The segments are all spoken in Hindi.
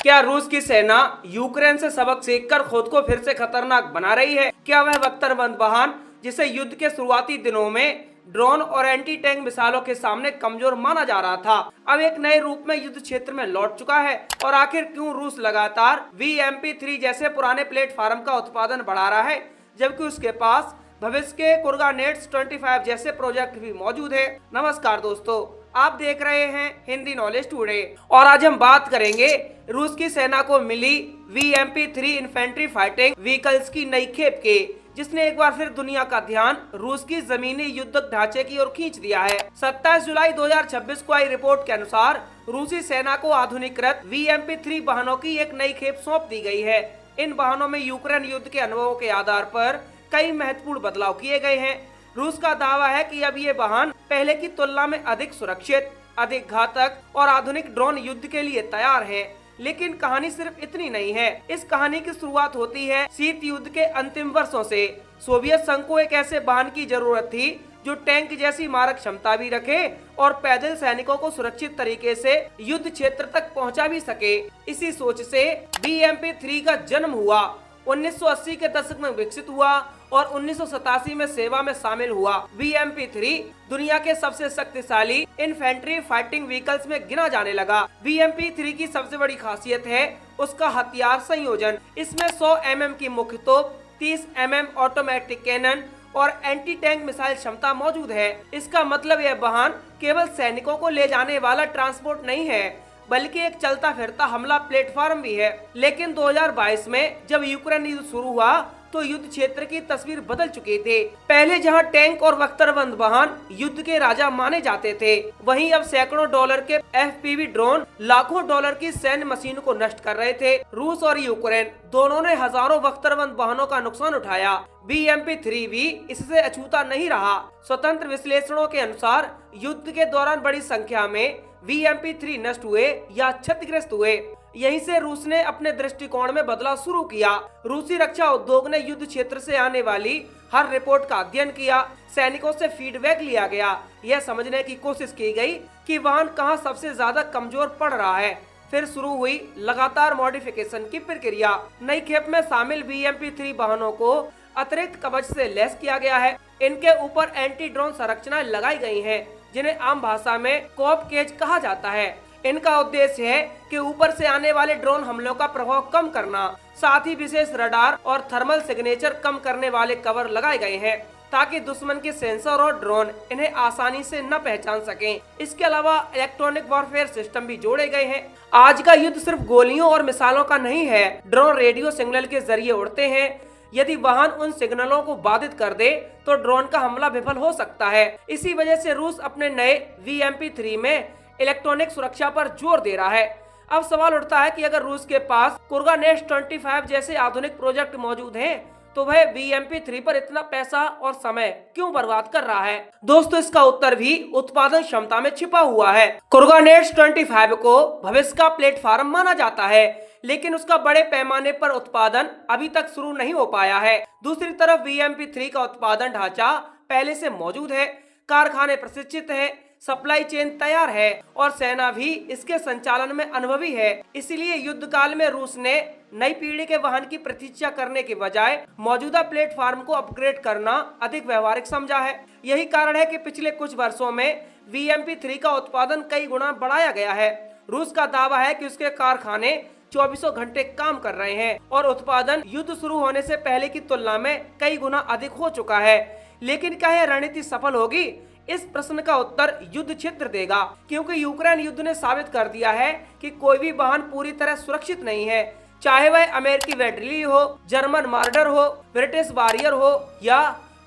क्या रूस की सेना यूक्रेन से सबक सीखकर खुद को फिर से खतरनाक बना रही है? क्या वह बख्तरबंद वाहन जिसे युद्ध के शुरुआती दिनों में ड्रोन और एंटी टैंक मिसाइलों के सामने कमजोर माना जा रहा था, अब एक नए रूप में युद्ध क्षेत्र में लौट चुका है? और आखिर क्यों रूस लगातार VMP-3 जैसे पुराने प्लेटफार्म का उत्पादन बढ़ा रहा है, जबकि उसके पास भविष्य के कुर्गानेट्स 25 जैसे प्रोजेक्ट भी मौजूद है? नमस्कार दोस्तों, आप देख रहे हैं हिंदी नॉलेज टुडे और आज हम बात करेंगे रूस की सेना को मिली VMP-3 इन्फेंट्री फाइटिंग व्हीकल्स की नई खेप के, जिसने एक बार फिर दुनिया का ध्यान रूस की जमीनी युद्धक ढांचे की ओर खींच दिया है। 27 जुलाई 2026 को आई रिपोर्ट के अनुसार रूसी सेना को आधुनिकृत VMP-3 वाहनों की एक नई खेप सौंप दी गई है। इन वाहनों में यूक्रेन युद्ध के अनुभवों के आधार पर कई महत्वपूर्ण बदलाव किए गए हैं। रूस का दावा है कि अब ये वाहन पहले की तुलना में अधिक सुरक्षित, अधिक घातक और आधुनिक ड्रोन युद्ध के लिए तैयार हैं। लेकिन कहानी सिर्फ इतनी नहीं है। इस कहानी की शुरुआत होती है शीत युद्ध के अंतिम वर्षों से। सोवियत संघ को एक ऐसे वाहन की जरूरत थी जो टैंक जैसी मारक क्षमता भी रखे और पैदल सैनिकों को सुरक्षित तरीके से युद्ध क्षेत्र तक पहुंचा भी सके। इसी सोच से VMP-3 का जन्म हुआ। 1980 के दशक में विकसित हुआ और 1987 में सेवा में शामिल हुआ। VMP-3 दुनिया के सबसे शक्तिशाली इन्फेंट्री फाइटिंग व्हीकल्स में गिना जाने लगा। VMP-3 की सबसे बड़ी खासियत है उसका हथियार संयोजन। इसमें 100 mm की मुख्य तोप, 30 mm ऑटोमेटिक कैनन और एंटी टैंक मिसाइल क्षमता मौजूद है। इसका मतलब यह वाहन केवल सैनिकों को ले जाने वाला ट्रांसपोर्ट नहीं है, बल्कि एक चलता फिरता हमला प्लेटफॉर्म भी है। लेकिन 2022 में जब यूक्रेन युद्ध शुरू हुआ तो युद्ध क्षेत्र की तस्वीर बदल चुकी थी। पहले जहां टैंक और बख्तरबंद वाहन युद्ध के राजा माने जाते थे, वहीं अब सैकड़ों डॉलर के FPV ड्रोन लाखों डॉलर की सैन्य मशीनों को नष्ट कर रहे थे। रूस और यूक्रेन दोनों ने हजारों बख्तरबंद वाहनों का नुकसान उठाया। VMP-3 भी इससे अछूता नहीं रहा। स्वतंत्र विश्लेषणों के अनुसार युद्ध के दौरान बड़ी संख्या में VMP-3 नष्ट हुए या क्षतिग्रस्त हुए। यहीं से रूस ने अपने दृष्टिकोण में बदलाव शुरू किया। रूसी रक्षा उद्योग ने युद्ध क्षेत्र से आने वाली हर रिपोर्ट का अध्ययन किया। सैनिकों से फीडबैक लिया गया। यह समझने की कोशिश की गई कि वाहन कहां सबसे ज्यादा कमजोर पड़ रहा है। फिर शुरू हुई लगातार मॉडिफिकेशन की प्रक्रिया। नई खेप में शामिल VMP-3 वाहनों को अतिरिक्त कवच से लैस किया गया है। इनके ऊपर एंटी ड्रोन संरचनाएं लगाई गई हैं, जिन्हें आम भाषा में कॉप केज कहा जाता है। इनका उद्देश्य है कि ऊपर से आने वाले ड्रोन हमलों का प्रभाव कम करना। साथ ही विशेष रडार और थर्मल सिग्नेचर कम करने वाले कवर लगाए गए हैं, ताकि दुश्मन के सेंसर और ड्रोन इन्हें आसानी से न पहचान सकें। इसके अलावा इलेक्ट्रॉनिक वॉरफेयर सिस्टम भी जोड़े गए हैं। आज का युद्ध सिर्फ गोलियों और मिसाइलों का नहीं है। ड्रोन रेडियो सिग्नल के जरिए उड़ते हैं। यदि वाहन उन सिग्नलों को बाधित कर दे तो ड्रोन का हमला विफल हो सकता है। इसी वजह से रूस अपने नए VMP-3 में इलेक्ट्रॉनिक सुरक्षा पर जोर दे रहा है। अब सवाल उठता है कि अगर रूस के पास कुर्गानेट्स 25 जैसे आधुनिक प्रोजेक्ट मौजूद हैं, तो वह VMP-3 पर इतना पैसा और समय क्यों बर्बाद कर रहा है? दोस्तों, इसका उत्तर भी उत्पादन क्षमता में छिपा हुआ है। कुर्गानेट्स 25 को भविष्य का प्लेटफार्म माना जाता है, लेकिन उसका बड़े पैमाने पर उत्पादन अभी तक शुरू नहीं हो पाया है। दूसरी तरफ VMP-3 का उत्पादन ढांचा पहले से मौजूद है, कारखाने प्रशिक्षित हैं, सप्लाई चेन तैयार है और सेना भी इसके संचालन में अनुभवी है। इसलिए युद्ध काल में रूस ने नई पीढ़ी के वाहन की प्रतीक्षा करने के बजाय मौजूदा प्लेटफार्म को अपग्रेड करना अधिक व्यवहारिक समझा है। यही कारण है कि पिछले कुछ वर्षों में VMP-3 का उत्पादन कई गुना बढ़ाया गया है। रूस का दावा है कि उसके कारखाने 24 घंटे काम कर रहे हैं और उत्पादन युद्ध शुरू होने से पहले की तुलना में कई गुना अधिक हो चुका है। लेकिन क्या यह रणनीति सफल होगी? इस प्रश्न का उत्तर युद्ध क्षेत्र देगा, क्योंकि यूक्रेन युद्ध ने साबित कर दिया है कि कोई भी वाहन पूरी तरह सुरक्षित नहीं है। चाहे वह अमेरिकी वेड्रिली हो, जर्मन मार्डर हो, ब्रिटिश वॉरियर हो या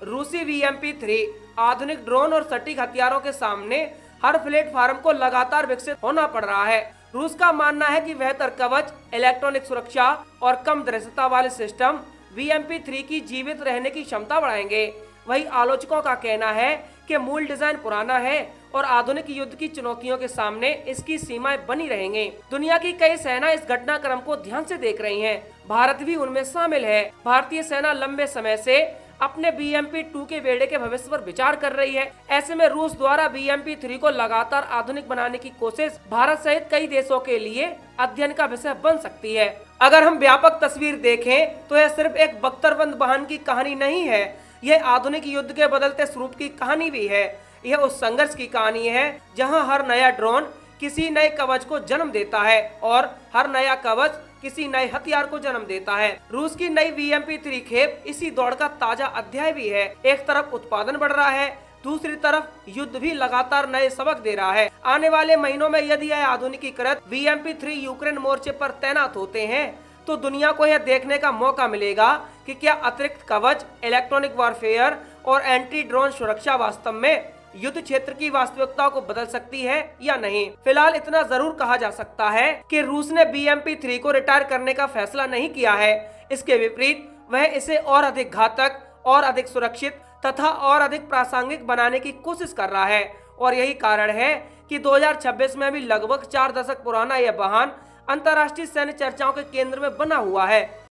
रूसी VMP-3, आधुनिक ड्रोन और सटीक हथियारों के सामने हर प्लेटफार्म को लगातार विकसित होना पड़ रहा है। रूस का मानना है कि बेहतर कवच, इलेक्ट्रॉनिक सुरक्षा और कम दृश्यता वाले सिस्टम VMP-3 की जीवित रहने की क्षमता बढ़ाएंगे। वही आलोचकों का कहना है कि मूल डिजाइन पुराना है और आधुनिक युद्ध की चुनौतियों के सामने इसकी सीमाएं बनी रहेंगी। दुनिया की कई सेना इस घटनाक्रम को ध्यान से देख रही हैं। भारत भी उनमें शामिल है। भारतीय सेना लंबे समय से अपने BMP-2 के बेड़े के भविष्य पर विचार कर रही है। ऐसे में रूस द्वारा BMP-3 को लगातार आधुनिक बनाने की कोशिश भारत सहित कई देशों के लिए अध्ययन का विषय बन सकती है। अगर हम व्यापक तस्वीर देखें तो यह सिर्फ एक बख्तरबंद वाहन की कहानी नहीं है, यह आधुनिक युद्ध के बदलते स्वरूप की कहानी भी है। यह उस संघर्ष की कहानी है जहां हर नया ड्रोन किसी नए कवच को जन्म देता है और हर नया कवच किसी नए हथियार को जन्म देता है। रूस की नई BMP-3 खेप इसी दौड़ का ताजा अध्याय भी है। एक तरफ उत्पादन बढ़ रहा है, दूसरी तरफ युद्ध भी लगातार नए सबक दे रहा है। आने वाले महीनों में यदि यह आधुनिकीकृत BMP-3 यूक्रेन मोर्चे पर तैनात होते हैं तो दुनिया को यह देखने का मौका मिलेगा कि क्या अतिरिक्त कवच, इलेक्ट्रॉनिक वॉरफेयर और एंटी ड्रोन सुरक्षा वास्तव में युद्ध क्षेत्र की वास्तविकता को बदल सकती है या नहीं। फिलहाल इतना जरूर कहा जा सकता है कि रूस ने BMP-3 को रिटायर करने का फैसला नहीं किया है। इसके विपरीत वह इसे और अधिक घातक, और अधिक सुरक्षित तथा और अधिक प्रासंगिक बनाने की कोशिश कर रहा है। और यही कारण है कि 2026 में भी लगभग 4 दशक पुराना यह वाहन अंतर्राष्ट्रीय सैन्य चर्चाओं के केंद्र में बना हुआ है।